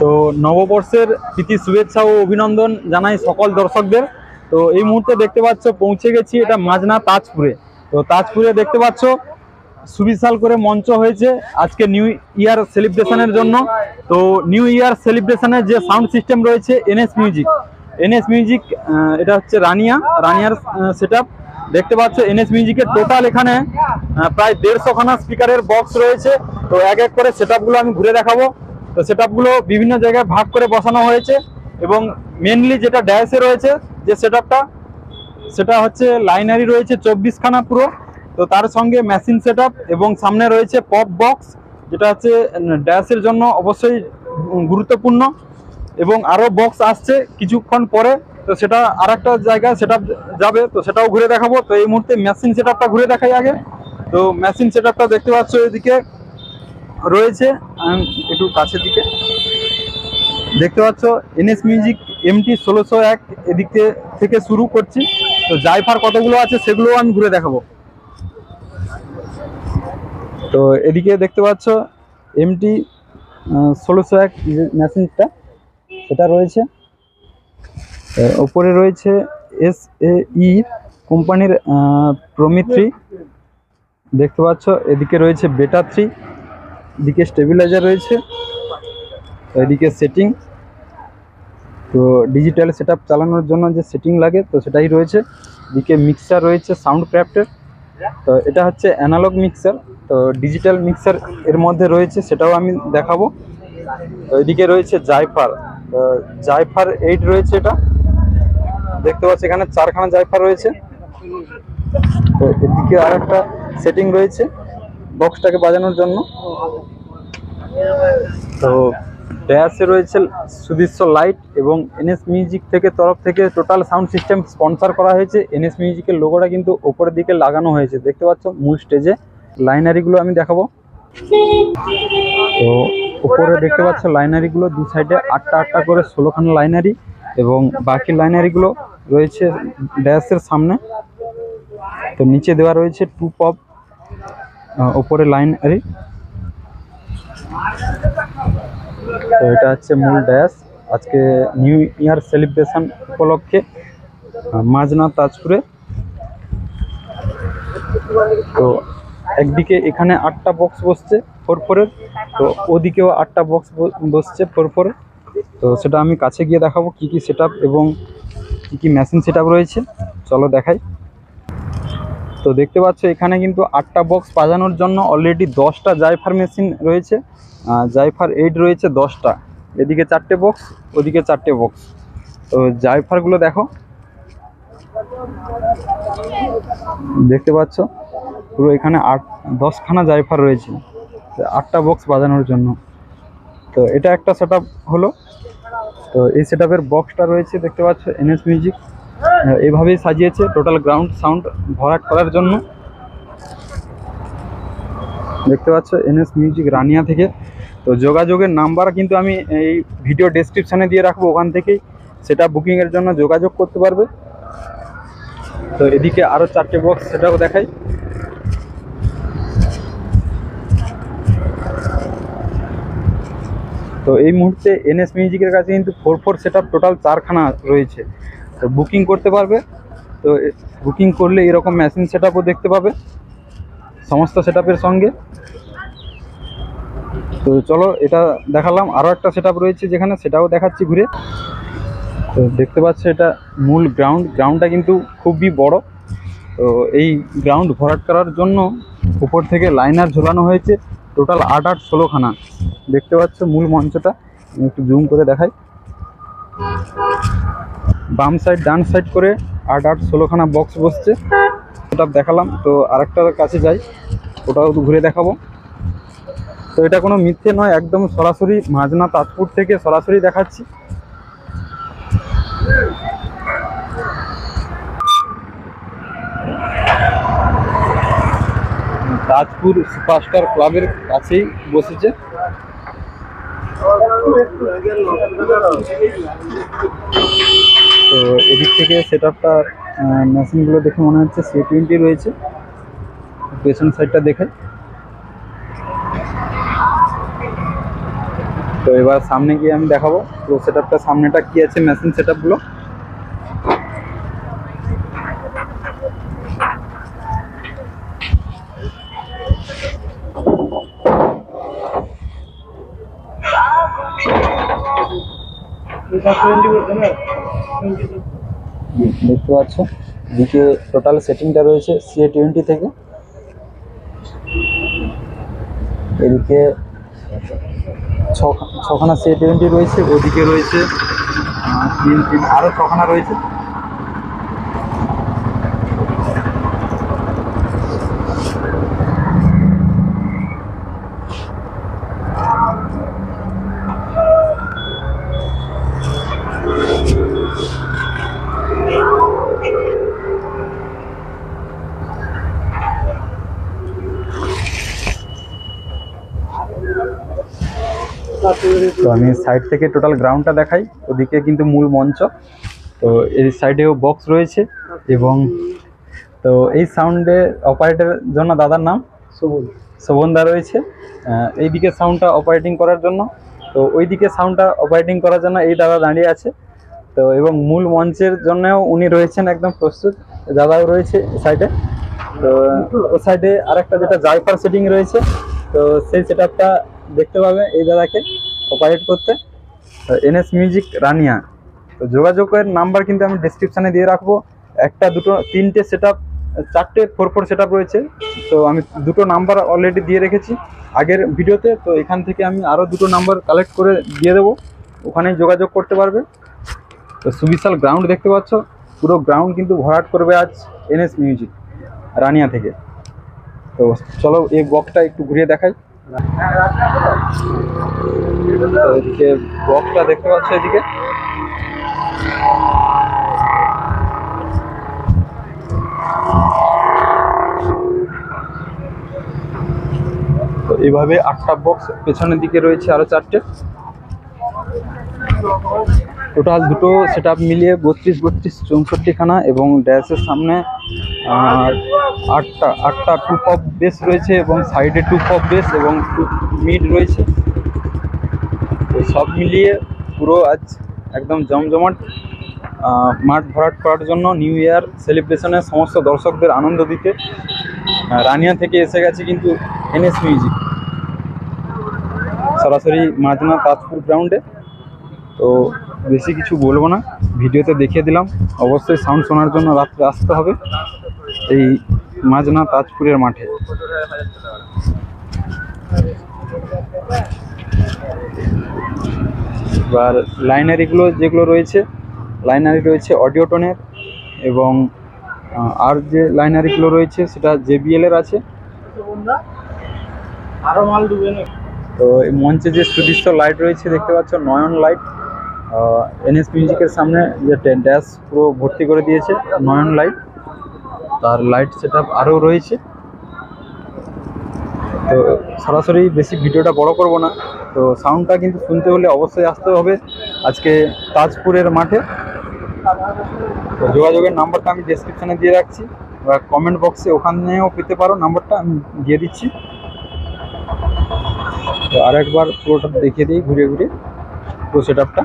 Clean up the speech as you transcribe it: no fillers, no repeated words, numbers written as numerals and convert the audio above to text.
তো নববর্ষের প্রীতি শুভেচ্ছা ও অভিনন্দন জানাই সকল দর্শকদের। তো এই মুহূর্তে দেখতে পাচ্ছ পৌঁছে গেছি এটা মাঝনা তাজপুরে। তো তাজপুরে দেখতে পাচ্ছ সুবিশাল করে মঞ্চ হয়েছে আজকে নিউ ইয়ার সেলিব্রেশনের জন্য। তো নিউ ইয়ার সেলিব্রেশনের যে সাউন্ড সিস্টেম রয়েছে এনএস মিউজিক এটা হচ্ছে রানিয়ার সেটআপ। দেখতে পাচ্ছ এনএস মিউজিকের টোটাল এখানে প্রায় 150 খানা স্পিকারের বক্স রয়েছে। তো এক এক করে সেটআপগুলো আমি ঘুরে দেখাবো। তো সেটআপগুলো বিভিন্ন জায়গায় ভাগ করে বসানো হয়েছে এবং মেনলি যেটা ড্যাশে রয়েছে যে সেটআপটা সেটা হচ্ছে লাইনারি রয়েছে 24 খানা পুরো। তো তার সঙ্গে মেশিন সেটআপ এবং সামনে রয়েছে পপ বক্স, যেটা হচ্ছে ড্যাশের জন্য অবশ্যই গুরুত্বপূর্ণ। এবং আরও বক্স আসছে কিছুক্ষণ পরে, তো সেটা আর একটা জায়গায় সেটআপ যাবে, তো সেটাও ঘুরে দেখাবো। তো এই মুহূর্তে মেশিন সেটআপটা ঘুরে দেখাই আগে। তো মেশিন সেটআপটা দেখতে পাচ্ছ এদিকে রয়েছে, একটু কাছের দিকে দেখতে পাচ্ছ এনএস মিউজিক MT 1601 এদিক থেকে শুরু করছি। তো জাইফার কতগুলো আছে সেগুলো আমি ঘুরে দেখাবো। তো এদিকে দেখতে পাচ্ছ MT 1601 যে মেশিনটা সেটা রয়েছে। উপরে রয়েছে SAE কোম্পানির প্রমি 3 দেখতে পাচ্ছ। এদিকে রয়েছে বেটা 3, এদিকে স্টেবিলাইজার রয়েছে, এদিকে সেটিং। তো ডিজিটাল সেটআপ চালানোর জন্য যে সেটিং লাগে তো সেটাই রয়েছে। এদিকে মিক্সার রয়েছে সাউন্ড ক্রাফটের। তো এটা হচ্ছে অ্যানালগ মিক্সার, তো ডিজিটাল মিক্সার এর মধ্যে রয়েছে, সেটাও আমি দেখাবো। তো এদিকে রয়েছে জাইফার 8 রয়েছে, এটা দেখতে পাচ্ছি এখানে 4খানা জাইফার রয়েছে। তো এদিকে আর একটা সেটিং রয়েছে বক্সটাকে বাজানোর জন্য। তো ড্যাশে রয়েছে সুদৃশ্য লাইট এবং এনএস মিউজিক তরফ থেকে টোটাল সাউন্ড সিস্টেম স্পন্সর করা হয়েছে। এনএস মিউজিকের লোগোটা কিন্তু ওপরের দিকে লাগানো হয়েছে, দেখতে পাচ্ছ মূল স্টেজে। লাইনারিগুলো আমি দেখাবো। তো উপরে দেখতে পাচ্ছ লাইনারিগুলো দু সাইডে 8টা করে 16খানা লাইনারি, এবং বাকি লাইনারিগুলো রয়েছে ড্যাশের সামনে। তো নিচে দেওয়া রয়েছে 2 পপ, ওপরে লাইনারি। তো এটা হচ্ছে মূল ড্যাশ আজকে নিউ ইয়ার সেলিব্রেশন উপলক্ষে মাঝনা তাজপুরে। তো একদিকে এখানে 8টা বক্স বসছে 4/4-এর, তো ওদিকেও 8টা বক্স বসছে 4/4-এর। তো সেটা আমি কাছে গিয়ে দেখাবো কি কি সেটআপ এবং কি কি মেশিন সেটআপ রয়েছে, চলো দেখাই। তো দেখতে পাচ্ছ এখানে কিন্তু 8টা বক্স বাজানোর জন্য অলরেডি 10টা জাইফার মেশিন রয়েছে। জাইফার 8 রয়েছে 10টা, এদিকে 4টে বক্স, ওদিকে 4টে বক্স। তো জাইফারগুলো দেখো, দেখতে পাচ্ছ পুরো এখানে 10খানা জাইফার রয়েছে 8টা বক্স বাজানোর জন্য। তো এটা একটা সেটআপ হলো। তো এই সেটআপের বক্সটা রয়েছে দেখতে পাচ্ছ এনএস মিউজিক এইভাবেই সাজিয়েছে টোটাল গ্রাউন্ড সাউন্ড ভরাট করার জন্য। দেখতে পাচ্ছ এনএস মিউজিক রানিয়া থেকে। তো যোগাযোগের নাম্বার কিন্তু আমি এই ভিডিও ডেসক্রিপশানে দিয়ে রাখবো, ওখান থেকেই সেটা বুকিংয়ের জন্য যোগাযোগ করতে পারবে। তো এদিকে আরও 4টে বক্স, সেটাও দেখাই। তো এই মুহূর্তে এনএস মিউজিকের কাছে কিন্তু 4/4 সেটআপ টোটাল 4খানা রয়েছে, তো বুকিং করতে পারবে। তো বুকিং করলে এরকম মেশিন সেটআপও দেখতে পাবে সমস্ত সেটআপের সঙ্গে। তো চলো এটা দেখালাম, আরও একটা সেটআপ রয়েছে যেখানে, সেটাও দেখাচ্ছি ঘুরে। তো দেখতে পাচ্ছ এটা মূল গ্রাউন্ডটা কিন্তু খুবই বড়। তো এই গ্রাউন্ড ভরাট করার জন্য উপর থেকে লাইনার ঝোলানো হয়েছে টোটাল 8-16খানা। দেখতে পাচ্ছ মূল মঞ্চটা, একটু জুম করে দেখাই। বাম সাইড ডান সাইড করে 8-16খানা বক্স বসছে, ওটা দেখালাম। তো আরেকটার কাছে যাই, ওটাও ঘুরে দেখাবো। তো এটা কোনো মিথ্যে নয়, একদম সরাসরি মাঝনা তাজপুর থেকে সরাসরি দেখাচ্ছি। তাজপুর সুপারস্টার ক্লাবের কাছেই বসেছে। তো এদিক থেকে সেটআপটা মেশিনগুলো দেখে মনে হচ্ছে C20 রয়েছে। পেছন সাইডটা দেখে, তো তো এবার সামনে গিয়ে আমি দেখাবো পুরো সেটআপটা, সামনেটা কি আছে মেশিন সেটআপগুলো। দেখতে পাচ্ছ এদিকে টোটাল সেটিংটা রয়েছে CA20 থেকে, এদিকে ছখানা CA20 রয়েছে, ওদিকে রয়েছে আরো 6খানা রয়েছে। তো আমি সাইড থেকে টোটাল গ্রাউন্ডটা দেখাই, ওদিকে কিন্তু মূল মঞ্চ, তো এই সাইডেও বক্স রয়েছে। এবং তো এই সাউন্ডে অপারেটরের জন্য দাদার নাম শোভনদা রয়েছে, এইদিকে সাউন্ডটা অপারেটিং করার জন্য, তো ওইদিকে সাউন্ডটা অপারেটিং করার জন্য এই দাদা দাঁড়িয়ে আছে। তো এবং মূল মঞ্চের জন্যও উনি রয়েছেন একদম প্রস্তুত, দাদাও রয়েছে সাইডে। তো ওই সাইডে আরেকটা যেটা জাইফার সেটিং রয়েছে, তো সেই সেটআপটা দেখতে পাবে এই দাদাকে অপারেট করতে, NS মিউজিক রানিয়া। তো যোগাযোগের নাম্বার কিন্তু আমি ডেসক্রিপশানে দিয়ে রাখবো। একটা, দুটো, তিনটে সেটআপ, 4টে 4x4 সেটআপ রয়েছে। তো আমি দুটো নাম্বার অলরেডি দিয়ে রেখেছি আগের ভিডিওতে, তো এখান থেকে আমি আরও দুটো নাম্বার কালেক্ট করে দিয়ে দেবো, ওখানেই যোগাযোগ করতে পারবে। তো সুবিশাল গ্রাউন্ড দেখতে পাচ্ছ, পুরো গ্রাউন্ড কিন্তু ভরাট করবে আজ NS মিউজিক রানিয়া থেকে। তো চলো এই বক্সটা একটু ঘুরিয়ে দেখাই। তো এদিকে বক্সটা দেখতে পাচ্ছ, এদিকে তো এইভাবে 8টা বক্স, পেছনের দিকে রয়েছে আরো 4টে, টোটাল দুটো সেটআপ মিলিয়ে 32 64খানা। এবং ড্যাশের সামনে 8টা 2 পপ বেস রয়েছে, এবং সাইডে 2 পপ বেস এবং 2 মিড রয়েছে। তো সব মিলিয়ে পুরো আজ একদম জমজমাট মাঠ ভরাট করার জন্য নিউ ইয়ার সেলিব্রেশনে সমস্ত দর্শকদের আনন্দ দিতে রানিয়া থেকে এসে গেছে কিন্তু NS মিউজিক সরাসরি মাজনা তাজপুর গ্রাউন্ডে। তো বেশি কিছু বলবো না, ভিডিওতে দেখিয়ে দিলাম। অবশ্যই সাউন্ড শোনার জন্য রাত্রে আসতে হবে এই মাজনা তাজপুরের মাঠে। এবার লাইনারিগুলো যেগুলো রয়েছে, লাইনারি রয়েছে অডিওটনের, এবং আর যে লাইনারিগুলো রয়েছে সেটা JBL এর আছে। তো এই মঞ্চে যে সুদৃশ্য লাইট রয়েছে দেখতে পাচ্ছ, নয়ন লাইট, NS মিউজিকের সামনে যে ড্যাশ পুরো ভর্তি করে দিয়েছে নয়ন লাইট, তার লাইট সেটআপ আরও রয়েছে। তো সরাসরি বেশি ভিডিওটা বড় করব না, তো সাউন্ডটা কিন্তু শুনতে হলে অবশ্যই আসতে হবে আজকে তাজপুরের মাঠে। তো যোগাযোগের নাম্বারটা আমি ডেসক্রিপশানে দিয়ে রাখছি, বা কমেন্ট বক্সে ওখানেও পেতে পারো, নাম্বারটা আমি দিয়ে দিচ্ছি। তো আরেকবার পুরোটা দেখিয়ে দিই ঘুরে ঘুরে পুরো সেটআপটা।